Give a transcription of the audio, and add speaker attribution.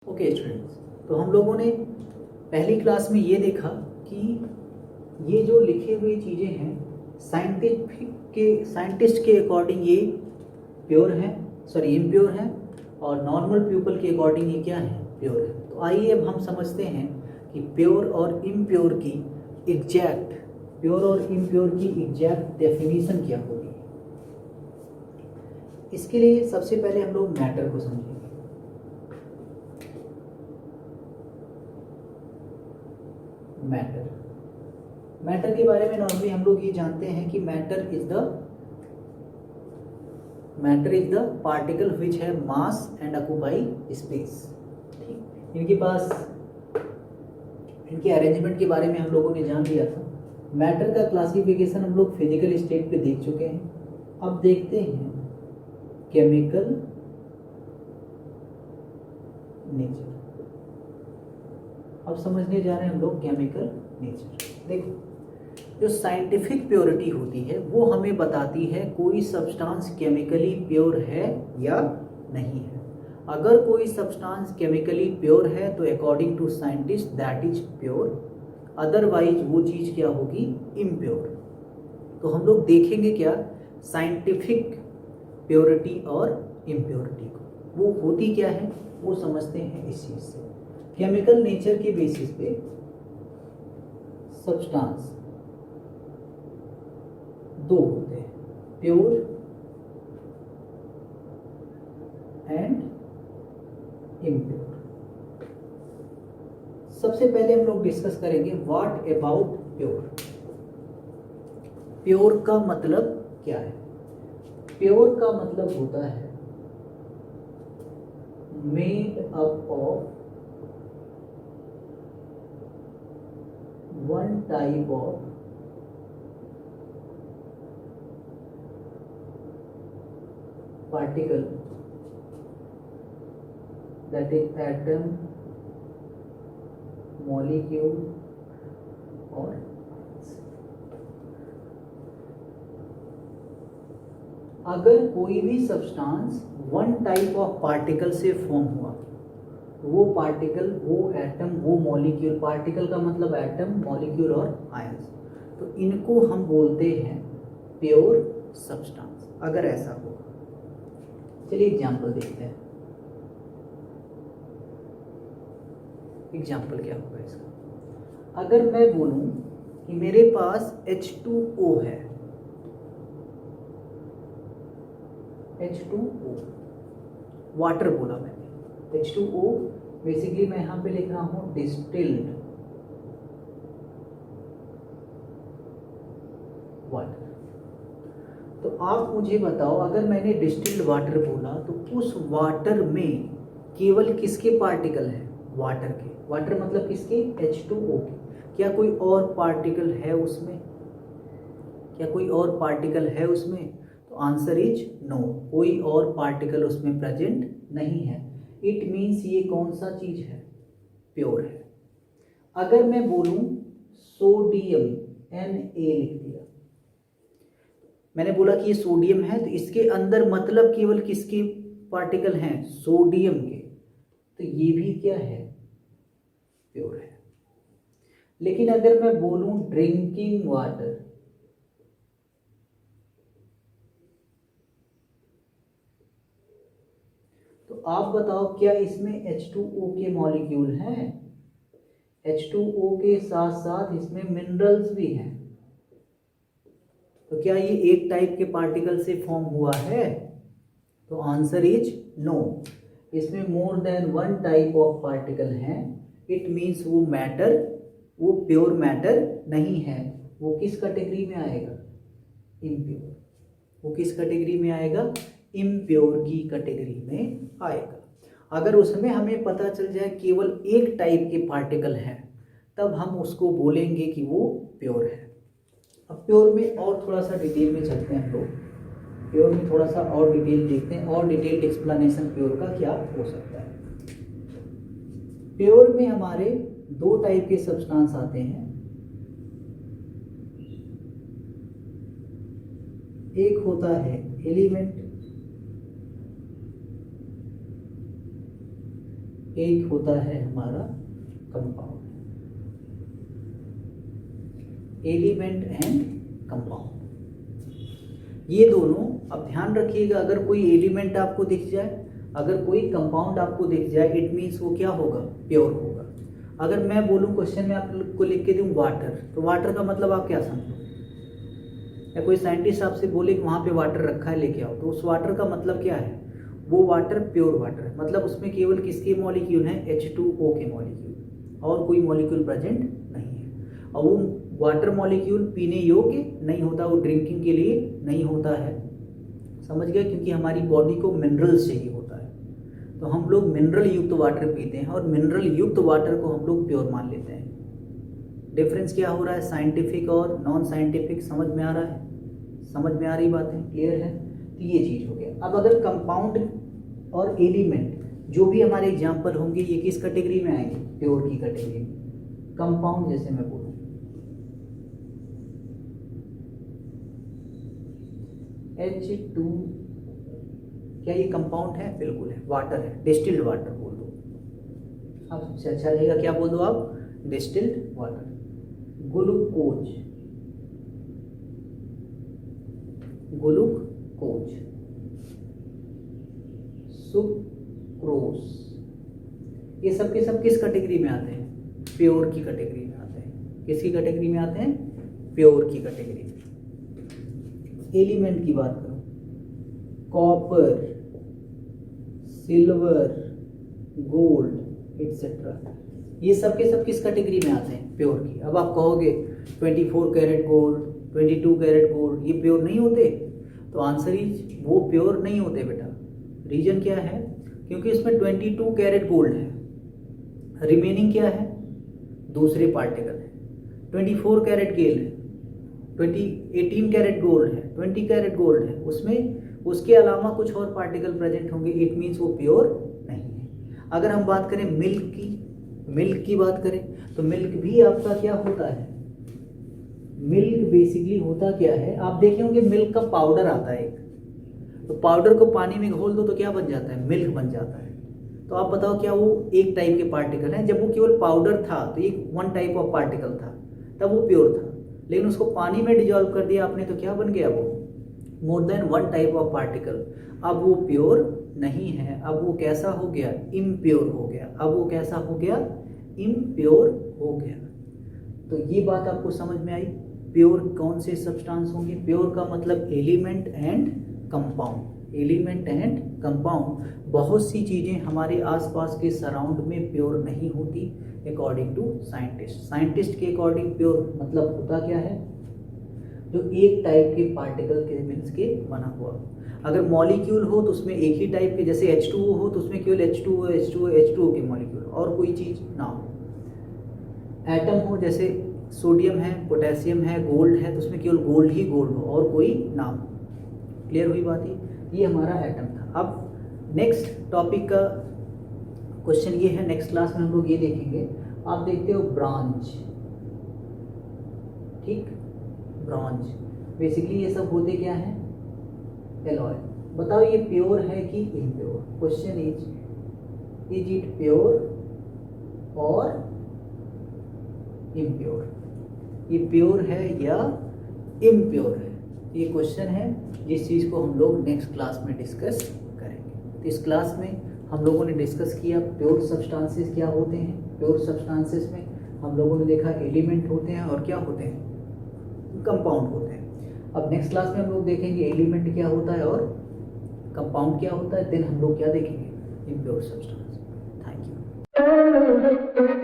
Speaker 1: Okay students, तो हम लोगों ने पहली क्लास में ये देखा कि ये जो लिखे हुए चीज़ें हैं साइंटिस्ट के अकॉर्डिंग ये प्योर हैं, सॉरी इम्प्योर हैं, और नॉर्मल पीपल के अकॉर्डिंग ये क्या है, प्योर है। तो आइए अब हम समझते हैं कि प्योर और इम्प्योर की एग्जैक्ट डेफिनेशन क्या होगी। इसके लिए सबसे पहले हम लोग मैटर को समझेंगे। मैटर के बारे में नॉर्मली हम लोग ये जानते हैं कि matter is the particle which है मास एंड ऑक्यूपाई स्पेस। ठीक, इनके पास इनके अरेंजमेंट के बारे में हम लोगों ने जान लिया था। मैटर का क्लासिफिकेशन हम लोग फिजिकल स्टेट पे देख चुके हैं। अब देखते हैं केमिकल नेचर। अब समझने जा रहे हैं हम लोग केमिकल नेचर। देखो, जो साइंटिफिक प्योरिटी होती है वो हमें बताती है कोई सब्सटेंस केमिकली प्योर है या नहीं है। अगर कोई सब्सटेंस केमिकली प्योर है तो according to scientist that is pure, otherwise वो चीज़ क्या होगी, इम्प्योर। तो हम लोग देखेंगे क्या साइंटिफिक प्योरिटी और इम्प्योरिटी को, वो होती क्या है वो समझते हैं इस चीज़ से। केमिकल नेचर के बेसिस पे सब्सटेंस दो होते हैं, प्योर एंड इम्प्योर। सबसे पहले हम लोग डिस्कस करेंगे व्हाट अबाउट प्योर। प्योर का मतलब क्या है? प्योर का मतलब होता है made up of one type of particle, that is atom, molecule or अगर कोई भी substance one type of particle से फॉर्म हुआ, वो पार्टिकल, वो एटम, वो मॉलिक्यूल, पार्टिकल का मतलब एटम, मॉलिक्यूल और आयंस, तो इनको हम बोलते हैं प्योर सब्सटेंस। अगर ऐसा होगा, चलिए एग्जाम्पल देखते हैं। एग्जाम्पल क्या होगा इसका? अगर मैं बोलूं कि मेरे पास H2O है, H2O, वाटर बोला मैंने, H2O बेसिकली मैं यहां पे लिख रहा हूं डिस्टिल्ड वाटर। तो आप मुझे बताओ, अगर मैंने डिस्टिल्ड वाटर बोला तो उस वाटर में केवल किसके पार्टिकल हैं? वाटर के। वाटर मतलब किसके? H2O के। क्या कोई और पार्टिकल है उसमें? क्या कोई और पार्टिकल है उसमें? तो आंसर इज नो, कोई और पार्टिकल उसमें प्रेजेंट नहीं है। इट मीन्स ये कौन सा चीज है? प्योर है। अगर मैं बोलूं सोडियम, Na लिख दिया, मैंने बोला कि ये सोडियम है, तो इसके अंदर मतलब केवल किसके पार्टिकल हैं? सोडियम के। तो ये भी क्या है? प्योर है। लेकिन अगर मैं बोलूं ड्रिंकिंग वाटर, तो आप बताओ क्या इसमें H2O के मॉलिक्यूल हैं? H2O के साथ साथ इसमें मिनरल्स भी हैं। तो क्या ये एक टाइप के पार्टिकल से फॉर्म हुआ है? तो आंसर इज नो, इसमें more than one type of particle हैं। इट मीन्स वो मैटर, वो प्योर मैटर नहीं है। वो किस कैटेगरी में आएगा? इम्प्योर। वो किस कैटेगरी में आएगा? इम्प्योर की कैटेगरी में आएगा। अगर उसमें हमें पता चल जाए केवल एक टाइप के पार्टिकल हैं, तब हम उसको बोलेंगे कि वो प्योर है। अब प्योर में और थोड़ा सा डिटेल में चलते हैं हम लोग। प्योर में थोड़ा सा और डिटेल देखते हैं, और डिटेल्ड एक्सप्लेनेशन प्योर का क्या हो सकता है। प्योर में हमारे दो टाइप के सब्सटेंस आते हैं। एक होता है एलिमेंट, एक होता है हमारा कंपाउंड, एलिमेंट एंड कंपाउंड। ये दोनों, अब ध्यान रखिएगा, अगर कोई एलिमेंट आपको दिख जाए, अगर कोई कंपाउंड आपको दिख जाए, इट मीन्स वो क्या होगा, प्योर होगा। अगर मैं बोलूँ क्वेश्चन में आपको लिख के दूँ वाटर, तो वाटर का मतलब आप क्या समझो, या कोई साइंटिस्ट आपसे बोले कि वहाँ पे वाटर रखा है लेके आओ, तो उस वाटर का मतलब क्या है, वो वाटर प्योर वाटर है, मतलब उसमें केवल किसके मॉलिक्यूल हैं, H2O के मॉलिक्यूल, और कोई मॉलिक्यूल प्रेजेंट नहीं है। और वो वाटर मॉलिक्यूल पीने योग्य नहीं होता, वो ड्रिंकिंग के लिए नहीं होता है, समझ गए, क्योंकि हमारी बॉडी को मिनरल्स चाहिए होता है, तो हम लोग मिनरल युक्त वाटर पीते हैं, और मिनरल युक्त वाटर को हम लोग प्योर मान लेते हैं। डिफरेंस क्या हो रहा है साइंटिफिक और नॉन साइंटिफिक, समझ में आ रहा है, समझ में आ रही बातें, क्लियर है। तो ये चीज़ हो गया। अब अगर कंपाउंड और एलिमेंट जो भी हमारे एग्जाम्पल होंगे, ये किस कैटेगरी में आएंगे, प्योर की कैटेगरी में। कंपाउंड जैसे मैं बोलूँ H2, क्या ये कंपाउंड है, बिल्कुल है, वाटर है, डिस्टिल्ड वाटर बोल दो आप, सबसे अच्छा रहेगा क्या बोल दो आप, distilled water. Glucose, glucose, sucrose, ये सब के सब किस कैटेगरी में आते हैं, प्योर की कैटेगरी में आते हैं। किसकी कैटेगरी में आते हैं, प्योर की कैटेगरी में। एलिमेंट की बात करो, कॉपर, सिल्वर, गोल्ड एक्सेट्रा, ये सब के सब किस कैटेगरी में आते हैं, प्योर की। अब आप कहोगे 24 कैरेट गोल्ड, 22 कैरेट गोल्ड, ये प्योर नहीं होते, तो आंसर इज वो प्योर नहीं होते बेटा। रीजन क्या है, क्योंकि इसमें 22 कैरेट गोल्ड है, रिमेनिंग क्या है, दूसरे पार्टिकल है। 24 कैरेट गेल है, 18 कैरेट गोल्ड है, 20 कैरेट गोल्ड है, उसमें उसके अलावा कुछ और पार्टिकल प्रेजेंट होंगे, इट मीन्स वो प्योर नहीं है। अगर हम बात करें मिल्क की बात करें, तो मिल्क भी आपका क्या होता है, मिल्क बेसिकली होता क्या है, आप देखे होंगे मिल्क का पाउडर आता है एक, तो पाउडर को पानी में घोल दो तो क्या बन जाता है, मिल्क बन जाता है। तो आप बताओ क्या वो एक टाइप के पार्टिकल हैं, जब वो केवल पाउडर था तो एक वन टाइप ऑफ पार्टिकल था, तब वो प्योर था, लेकिन उसको पानी में डिजॉल्व कर दिया आपने तो क्या बन गया, वो more than one type of particle. अब वो प्योर नहीं है, अब वो कैसा हो गया, इम्प्योर हो गया। अब वो कैसा हो गया, इम्प्योर हो गया। तो ये बात आपको समझ में आई। प्योर कौन से सब्सटेंस होंगे, प्योर का मतलब element and compound, element and compound. बहुत सी चीज़ें हमारे आसपास के सराउंड में प्योर नहीं होती अकॉर्डिंग टू साइंटिस्ट। साइंटिस्ट के अकॉर्डिंग प्योर मतलब होता क्या है, जो एक टाइप के पार्टिकल के मिल्स के बना हुआ। अगर मॉलिक्यूल हो तो उसमें एक ही टाइप के, जैसे H2O हो तो उसमें केवल H2O के मॉलिक्यूल, और कोई चीज़ ना हो। एटम हो, जैसे सोडियम है, पोटेशियम है, गोल्ड है, तो उसमें केवल गोल्ड ही गोल्ड हो और कोई ना हो। क्लियर हुई बात ये हमारा एटम था। अब नेक्स्ट टॉपिक का क्वेश्चन ये है, नेक्स्ट क्लास में हम लोग ये देखेंगे। आप देखते हो ब्रांच, ठीक, ब्रॉन्ज, बेसिकली ये सब होते क्या है, एलॉय। बताओ ये प्योर है कि impure, question is it pure और इम्प्योर, ये प्योर है या इम्प्योर है, ये क्वेश्चन है जिस चीज़ को हम लोग नेक्स्ट क्लास में डिस्कस करेंगे। तो इस क्लास में हम लोगों ने डिस्कस किया प्योर सब्सटेंसेस क्या होते हैं। प्योर सब्सटेंसेस में हम लोगों ने देखा एलिमेंट होते हैं और क्या होते हैं, कंपाउंड होते हैं। अब नेक्स्ट क्लास में हम लोग देखेंगे एलिमेंट क्या होता है और कंपाउंड क्या होता है, देन हम लोग क्या देखेंगे, इम्प्योर सब्सटेंस। Thank you.